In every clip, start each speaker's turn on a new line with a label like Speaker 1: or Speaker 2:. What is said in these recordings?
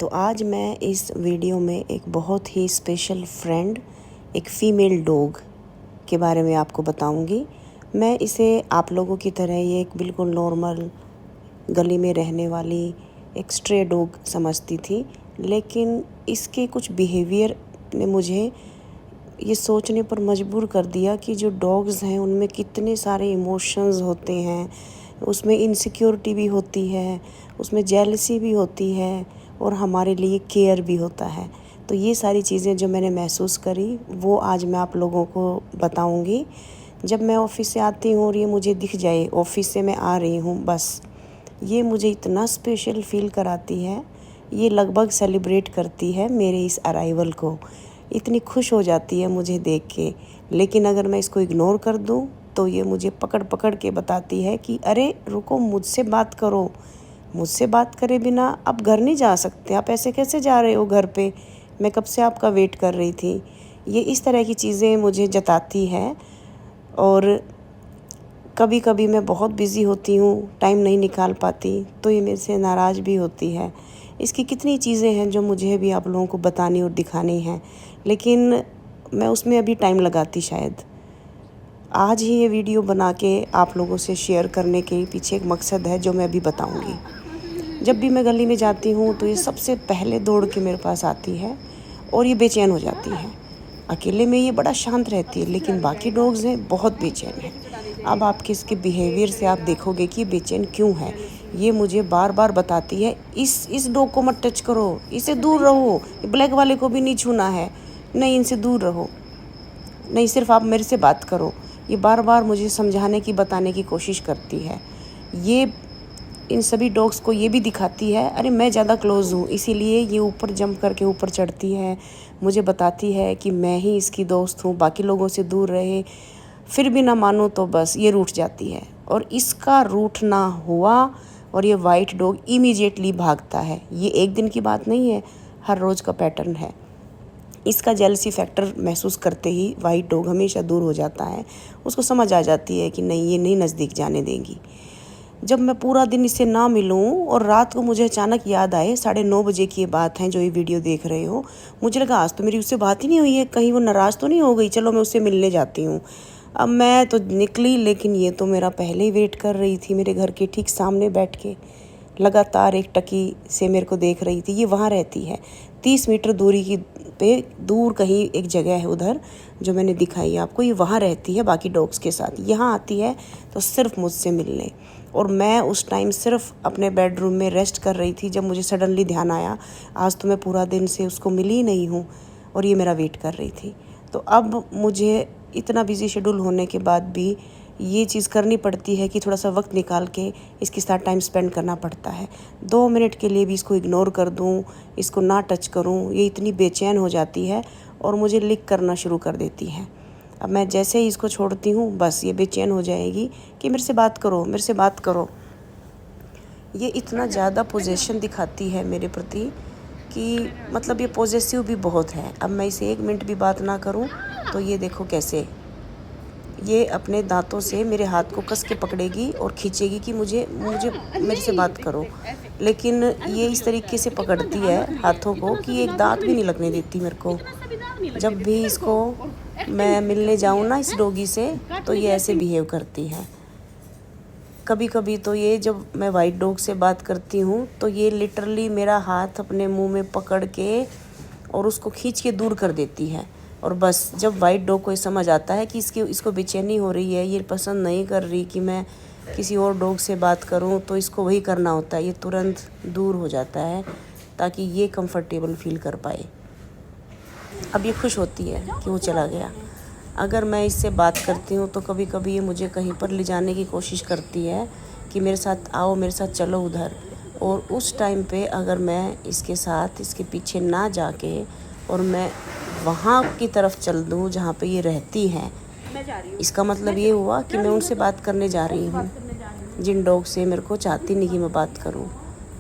Speaker 1: तो आज मैं इस वीडियो में एक बहुत ही स्पेशल फ्रेंड, एक फ़ीमेल डॉग के बारे में आपको बताऊंगी। मैं इसे आप लोगों की तरह ये एक बिल्कुल नॉर्मल गली में रहने वाली एक स्ट्रे डॉग समझती थी, लेकिन इसके कुछ बिहेवियर ने मुझे ये सोचने पर मजबूर कर दिया कि जो डॉग्स हैं उनमें कितने सारे इमोशंस होते हैं, उसमें इनसिक्योरिटी भी होती है, उसमें जेलसी भी होती है और हमारे लिए केयर भी होता है। तो ये सारी चीज़ें जो मैंने महसूस करी वो आज मैं आप लोगों को बताऊंगी। जब मैं ऑफ़िस से आती हूँ और ये मुझे दिख जाए ऑफ़िस से मैं आ रही हूँ, बस ये मुझे इतना स्पेशल फ़ील कराती है। ये लगभग सेलिब्रेट करती है मेरे इस अराइवल को, इतनी खुश हो जाती है मुझे देख के। लेकिन अगर मैं इसको इग्नोर कर दूँ तो ये मुझे पकड़ पकड़ के बताती है कि अरे रुको, मुझसे बात करो। मुझसे बात करे बिना आप घर नहीं जा सकते, आप ऐसे कैसे जा रहे हो घर पे, मैं कब से आपका वेट कर रही थी। ये इस तरह की चीज़ें मुझे जताती है। और कभी कभी मैं बहुत बिज़ी होती हूँ, टाइम नहीं निकाल पाती, तो ये मेरे से नाराज़ भी होती है। इसकी कितनी चीज़ें हैं जो मुझे भी आप लोगों को बतानी और दिखानी हैं, लेकिन मैं उसमें अभी टाइम लगाती शायद। आज ही ये वीडियो बना के आप लोगों से शेयर करने के पीछे एक मकसद है जो मैं अभी बताऊंगी। जब भी मैं गली में जाती हूँ तो ये सबसे पहले दौड़ के मेरे पास आती है और ये बेचैन हो जाती है। अकेले में ये बड़ा शांत रहती है, लेकिन बाकी डॉग्स हैं बहुत बेचैन हैं। अब आपके इसके बिहेवियर से आप देखोगे कि बेचैन क्यों है। ये मुझे बार बार बताती है, इस डॉग को मत टच करो, इससे दूर रहो, ब्लैक वाले को भी नहीं छूना है, नहीं इनसे दूर रहो, नहीं सिर्फ आप मेरे से बात करो। ये बार बार मुझे समझाने की, बताने की कोशिश करती है। ये इन सभी डॉग्स को ये भी दिखाती है, अरे मैं ज़्यादा क्लोज़ हूँ, इसीलिए ये ऊपर जंप करके ऊपर चढ़ती है, मुझे बताती है कि मैं ही इसकी दोस्त हूँ, बाकी लोगों से दूर रहे। फिर भी ना मानो तो बस ये रूठ जाती है, और इसका रूठना हुआ और ये वाइट डॉग इमीडिएटली भागता है। ये एक दिन की बात नहीं है, हर रोज़ का पैटर्न है। इसका जेलसी फैक्टर महसूस करते ही वाइट डॉग हमेशा दूर हो जाता है। उसको समझ आ जाती है कि नहीं, ये नहीं नज़दीक जाने देगी। जब मैं पूरा दिन इससे ना मिलूं और रात को मुझे अचानक याद आए, 9:30 बजे की ये बात है जो ये वीडियो देख रहे हो, मुझे लगा आज तो मेरी उससे बात ही नहीं हुई है, कहीं वो नाराज़ तो नहीं हो गई, चलो मैं उससे मिलने जाती हूँ। अब मैं तो निकली, लेकिन ये तो मेरा पहले ही वेट कर रही थी मेरे घर के ठीक सामने बैठ के, लगातार एक टकी से मेरे को देख रही थी। ये वहाँ रहती है 30 मीटर दूरी की पे, दूर कहीं एक जगह है उधर जो मैंने दिखाई आपको। ये वहाँ रहती है बाकी डॉग्स के साथ, यहाँ आती है तो सिर्फ मुझसे मिलने। और मैं उस टाइम सिर्फ अपने बेडरूम में रेस्ट कर रही थी, जब मुझे सडनली ध्यान आया आज तो मैं पूरा दिन से उसको मिली ही नहीं हूँ और ये मेरा वेट कर रही थी। तो अब मुझे इतना बिजी शेड्यूल होने के बाद भी ये चीज़ करनी पड़ती है कि थोड़ा सा वक्त निकाल के इसके साथ टाइम स्पेंड करना पड़ता है। 2 मिनट के लिए भी इसको इग्नोर कर दूँ, इसको ना टच करूँ, ये इतनी बेचैन हो जाती है और मुझे लिक करना शुरू कर देती है। अब मैं जैसे ही इसको छोड़ती हूँ, बस ये बेचैन हो जाएगी कि मेरे से बात करो, मेरे से बात करो। ये इतना ज़्यादा पोजेशन दिखाती है मेरे प्रति कि मतलब ये पॉजेसिव भी बहुत है। अब मैं इसे 1 मिनट भी बात ना करूँ तो ये देखो कैसे ये अपने दांतों से मेरे हाथ को कस के पकड़ेगी और खींचेगी कि मुझे मुझे मेरे से बात करो। लेकिन ये इस तरीके से पकड़ती है हाथों को कि एक दांत भी नहीं लगने देती मेरे को। जब भी इसको मैं मिलने जाऊँ ना इस डॉगी से, तो ये ऐसे बिहेव करती है। कभी कभी तो ये, जब मैं वाइट डॉग से बात करती हूँ तो ये लिटरली मेरा हाथ अपने मुंह में पकड़ के और उसको खींच के दूर कर देती है। और बस जब वाइट डॉग को ये समझ आता है कि इसको बेचैनी हो रही है, ये पसंद नहीं कर रही कि मैं किसी और डॉग से बात करूं, तो इसको वही करना होता है, ये तुरंत दूर हो जाता है ताकि ये कंफर्टेबल फील कर पाए। अब ये खुश होती है कि वो चला गया। अगर मैं इससे बात करती हूँ तो कभी कभी ये मुझे कहीं पर ले जाने की कोशिश करती है कि मेरे साथ आओ, मेरे साथ चलो उधर। और उस टाइम पे अगर मैं इसके साथ इसके पीछे ना जाके और मैं वहाँ की तरफ चल दूँ जहाँ पे ये रहती हैं, इसका मतलब ये हुआ कि मैं उनसे बात करने जा रही हूँ, जिन डॉग से मेरे को चाहती नहीं कि मैं बात करूँ।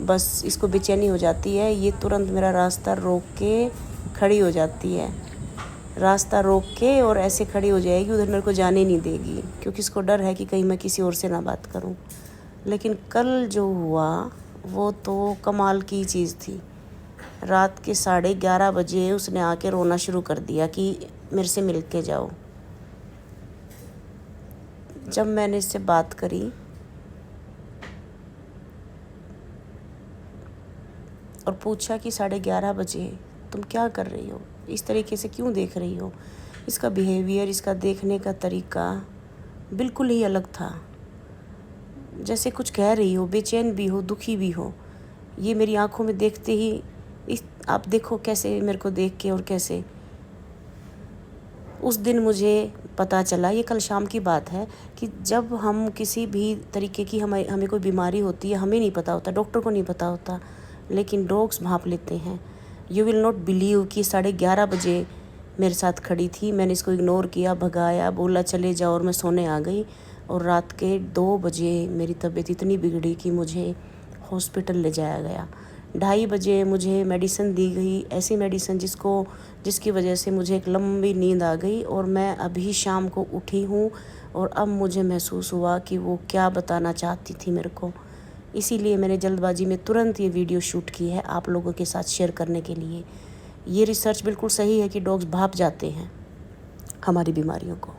Speaker 1: बस इसको बेचैनी हो जाती है, ये तुरंत मेरा रास्ता रोक के खड़ी हो जाती है, रास्ता रोक के और ऐसे खड़ी हो जाएगी, उधर मेरे को जाने नहीं देगी, क्योंकि इसको डर है कि कहीं मैं किसी और से ना बात करूं। लेकिन कल जो हुआ वो तो कमाल की चीज़ थी। रात के 11:30 बजे उसने आके रोना शुरू कर दिया कि मेरे से मिल के जाओ। जब मैंने इससे बात करी और पूछा कि 11:30 बजे तुम क्या कर रही हो, इस तरीके से क्यों देख रही हो, इसका बिहेवियर, इसका देखने का तरीका बिल्कुल ही अलग था। जैसे कुछ कह रही हो, बेचैन भी हो, दुखी भी हो। ये मेरी आंखों में देखते ही आप देखो कैसे मेरे को देख के, और कैसे उस दिन मुझे पता चला, ये कल शाम की बात है, कि जब हम किसी भी तरीके की हमें कोई बीमारी होती है, हमें नहीं पता होता, डॉक्टर को नहीं पता होता, लेकिन डॉग्स भांप लेते हैं। यू विल नॉट बिलीव कि 11:30 बजे मेरे साथ खड़ी थी। मैंने इसको इग्नोर किया, भगाया, बोला चले जाओ, और मैं सोने आ गई। और रात के 2 बजे मेरी तबीयत इतनी बिगड़ी कि मुझे हॉस्पिटल ले जाया गया। 2:30 बजे मुझे मेडिसिन दी गई, ऐसी मेडिसिन जिसकी वजह से मुझे एक लंबी नींद आ गई, और मैं अभी शाम को उठी हूँ और अब मुझे महसूस हुआ कि वो क्या बताना चाहती थी मेरे को। इसीलिए मैंने जल्दबाजी में तुरंत ये वीडियो शूट की है आप लोगों के साथ शेयर करने के लिए। ये रिसर्च बिल्कुल सही है कि डॉग्स भाप जाते हैं हमारी बीमारियों को।